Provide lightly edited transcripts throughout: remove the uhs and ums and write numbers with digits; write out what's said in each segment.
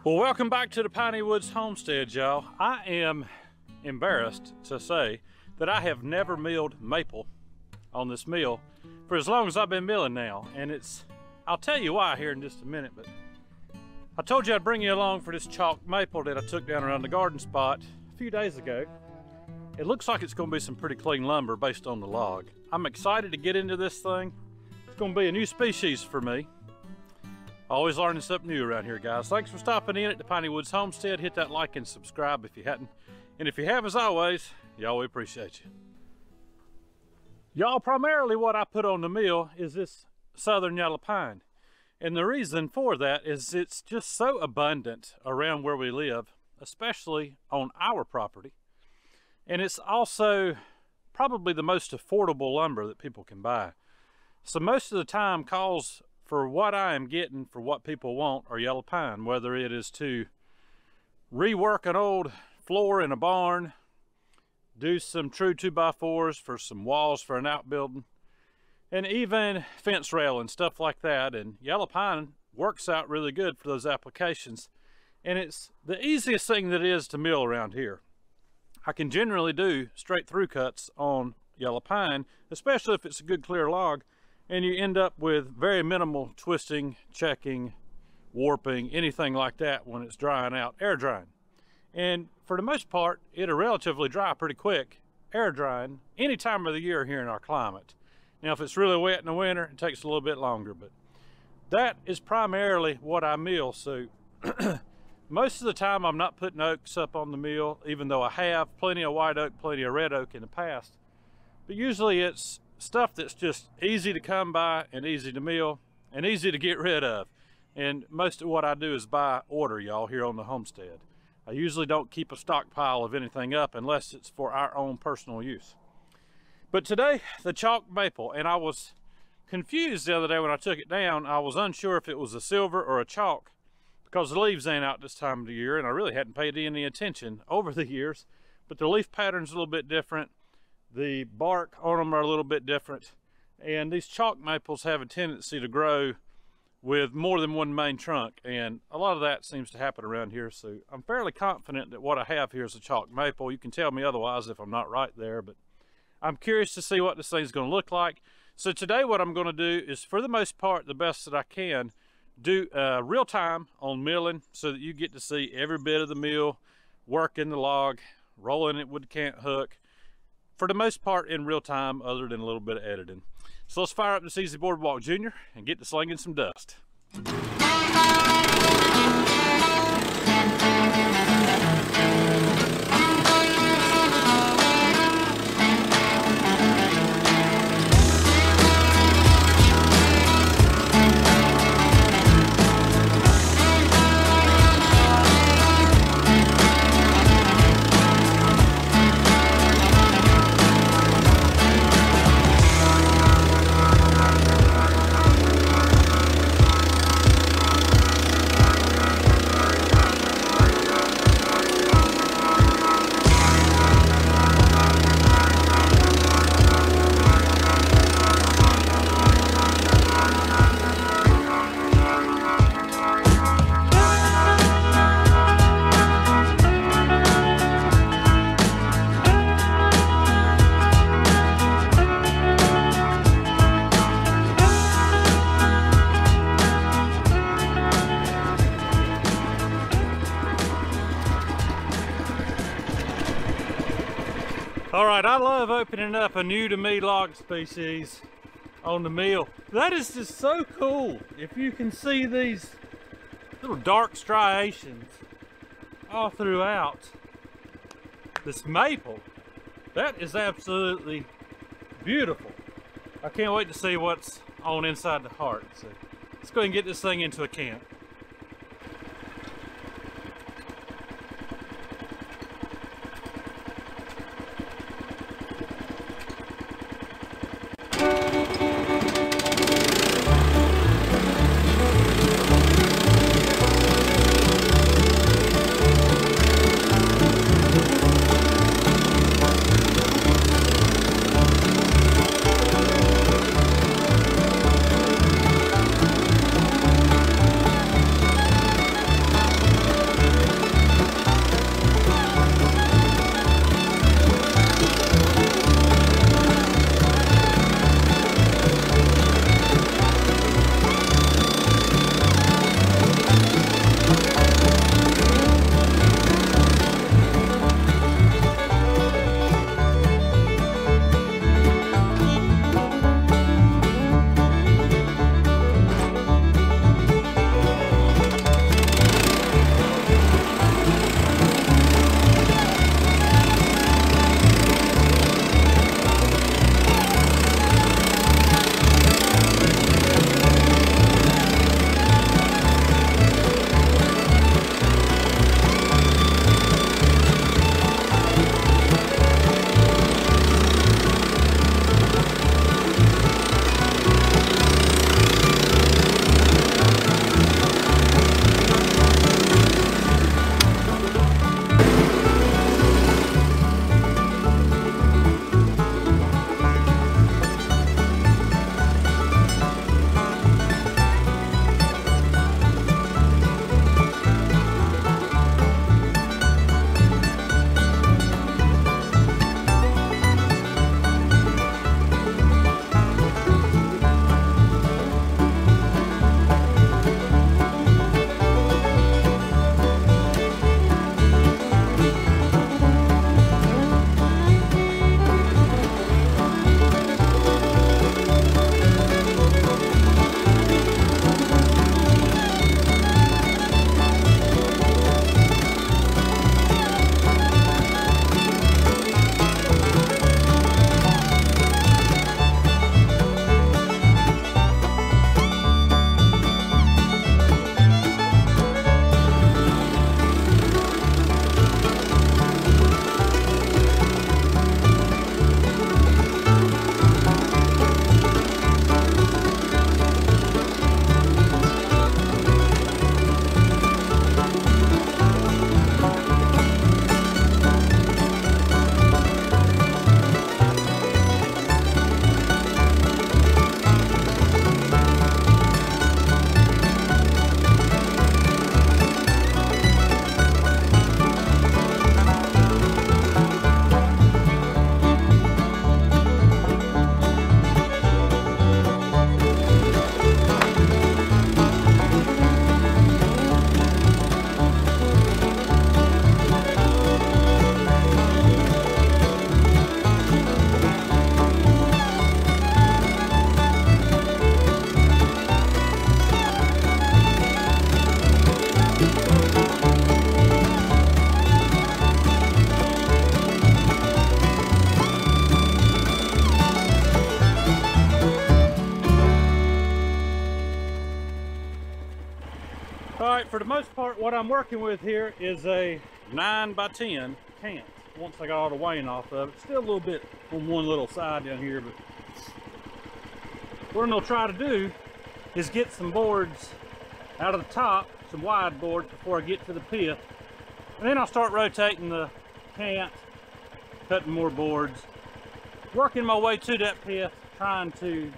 Well, welcome back to the Piney Woods Homestead, y'all. I am embarrassed to say that I have never milled maple on this mill for as long as I've been milling now. And I'll tell you why here in just a minute, but I told you I'd bring you along for this chalk maple that I took down around the garden spot a few days ago. It looks like it's gonna be some pretty clean lumber based on the log. I'm excited to get into this thing. It's gonna be a new species for me. Always learning something new around here, guys. Thanks for stopping in at the Piney Woods Homestead. Hit that like and subscribe if you hadn't. And if you have, as always, y'all, we appreciate you. Y'all, primarily what I put on the mill is this southern yellow pine. And the reason for that is it's just so abundant around where we live, especially on our property. And it's also probably the most affordable lumber that people can buy. So most of the time, calls for what I am getting for what people want are yellow pine, whether it is to rework an old floor in a barn, do some true 2x4s for some walls for an outbuilding, and even fence rail and stuff like that. And yellow pine works out really good for those applications. And it's the easiest thing that is to mill around here. I can generally do straight through cuts on yellow pine, especially if it's a good clear log. And you end up with very minimal twisting, checking, warping, anything like that when it's drying out, air drying. And for the most part, it'll relatively dry pretty quick, air drying, any time of the year here in our climate. Now, if it's really wet in the winter, it takes a little bit longer, but that is primarily what I mill. So most of the time, I'm not putting oaks up on the mill, even though I have plenty of white oak, plenty of red oak in the past. But usually it's stuff that's just easy to come by and easy to mill and easy to get rid of. And most of what I do is by order, y'all, here on the homestead. I usually don't keep a stockpile of anything up unless it's for our own personal use. But today, the chalk maple, and I was confused the other day when I took it down. I was unsure if it was a silver or a chalk because the leaves ain't out this time of the year, and I really hadn't paid any attention over the years. But the leaf pattern's a little bit different. The bark on them are a little bit different, and these chalk maples have a tendency to grow with more than one main trunk, and a lot of that seems to happen around here. So I'm fairly confident that what I have here is a chalk maple. You can tell me otherwise if I'm not right there, but I'm curious to see what this thing's going to look like. So today what I'm going to do is, for the most part, the best that I can, do real time on milling so that you get to see every bit of the mill, working the log, rolling it with the cant hook, for the most part in real time, other than a little bit of editing. So let's fire up this easy Boardwalk Jr and get to slinging some dust. All right, I love opening up a new to me log species on the mill. That is just so cool. If you can see these little dark striations all throughout this maple, that is absolutely beautiful. I can't wait to see what's on inside the heart. So let's go ahead and get this thing into a can. All right, for the most part, what I'm working with here is a 9x10 cant. Once I got all the weighing off of it, still a little bit on one little side down here, but what I'm gonna try to do is get some boards out of the top, some wide boards before I get to the pith, and then I'll start rotating the cant, cutting more boards, working my way to that pith, trying to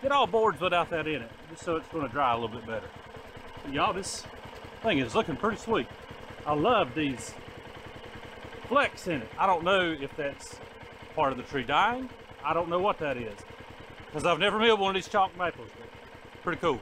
get all boards without that in it, just so it's going to dry a little bit better. Y'all, this thing is looking pretty sweet. I love these flecks in it. I don't know if that's part of the tree dying. I don't know what that is, because I've never milled one of these chalk maples, but pretty cool.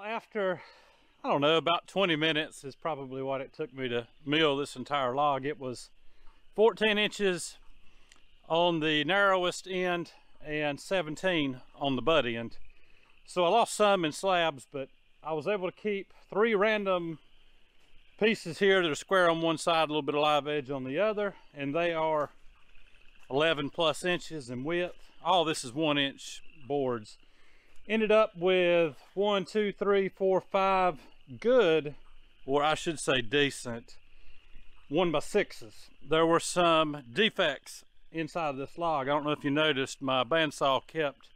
After, I don't know, about 20 minutes is probably what it took me to mill this entire log. It was 14 inches on the narrowest end and 17 on the butt end. So I lost some in slabs, but I was able to keep 3 random pieces here that are square on one side, a little bit of live edge on the other, and they are 11 plus inches in width. All this is 1-inch boards. Ended up with 1, 2, 3, 4, 5 good, or I should say decent, 1x6s. There were some defects inside of this log. I don't know if you noticed, my bandsaw kept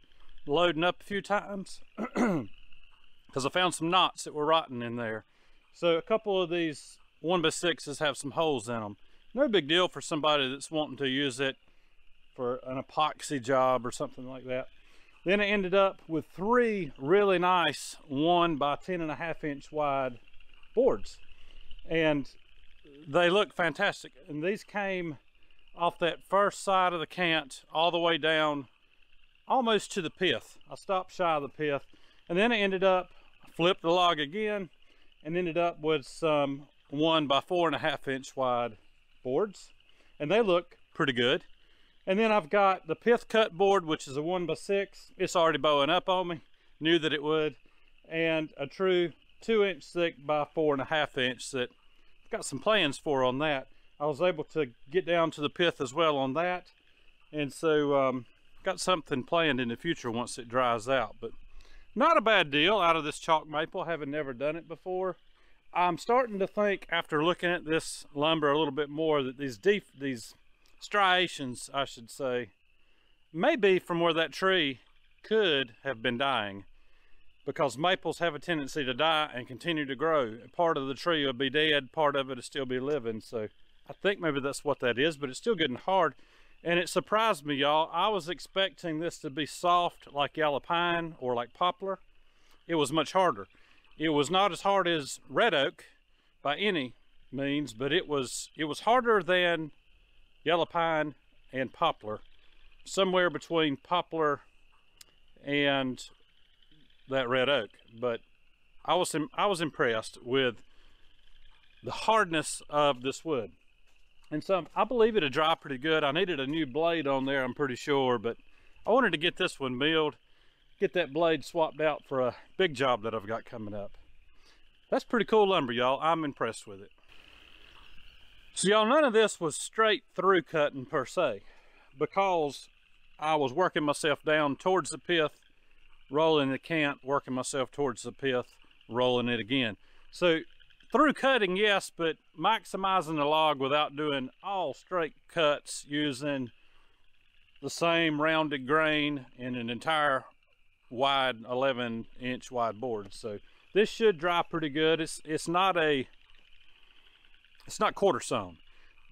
loading up a few times because I found some knots that were rotten in there. So a couple of these 1x6s have some holes in them. No big deal for somebody that's wanting to use it for an epoxy job or something like that. Then I ended up with 3 really nice 1x10.5 inch wide boards, and they look fantastic. And these came off that first side of the cant all the way down almost to the pith. I stopped shy of the pith, and then I ended up, flipped the log again and ended up with some 1x4.5 inch wide boards, and they look pretty good. And then I've got the pith cut board, which is a 1x6. It's already bowing up on me, knew that it would, and a true 2-inch thick by 4.5 inch that I've got some plans for on that. I was able to get down to the pith as well on that, and so got something planned in the future once it dries out. But not a bad deal out of this chalk maple, having never done it before. I'm starting to think, after looking at this lumber a little bit more, that these striations, I should say, maybe from where that tree could have been dying, because maples have a tendency to die and continue to grow. Part of the tree will be dead, part of it will still be living. So I think maybe that's what that is, but it's still getting hard. And it surprised me, y'all. I was expecting this to be soft like yellow pine or like poplar. It was much harder. It was not as hard as red oak by any means, but it was harder than yellow pine and poplar, somewhere between poplar and that red oak. But I was impressed with the hardness of this wood. And so I believe it'll dry pretty good. I needed a new blade on there, I'm pretty sure, but I wanted to get this one milled, get that blade swapped out for a big job that I've got coming up. That's pretty cool lumber, y'all. I'm impressed with it. So y'all, none of this was straight through cutting per se, because I was working myself down towards the pith, rolling the cant, working myself towards the pith, rolling it again. So through cutting, yes, but maximizing the log without doing all straight cuts, using the same rounded grain in an entire wide 11-inch wide board. So this should dry pretty good. It's not quarter sawn.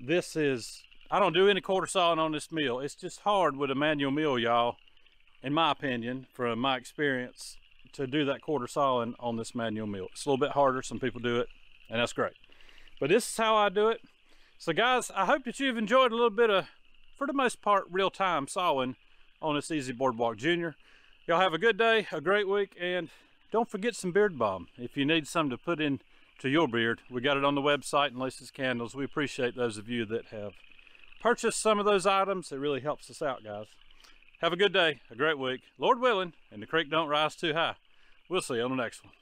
This is, I don't do any quarter sawing on this mill. It's just hard with a manual mill, y'all, in my opinion, from my experience, to do that quarter sawing on this manual mill. It's a little bit harder. Some people do it, and that's great. But this is how I do it. So guys, I hope that you've enjoyed a little bit of, for the most part, real-time sawing on this Easy Boardwalk Jr. Y'all have a good day, a great week, and don't forget some beard balm. If you need some to put in to your beard, we got it on the website and Lace's Candles. We appreciate those of you that have purchased some of those items. It really helps us out, guys. Have a good day, a great week, Lord willing, and the creek don't rise too high. We'll see you on the next one.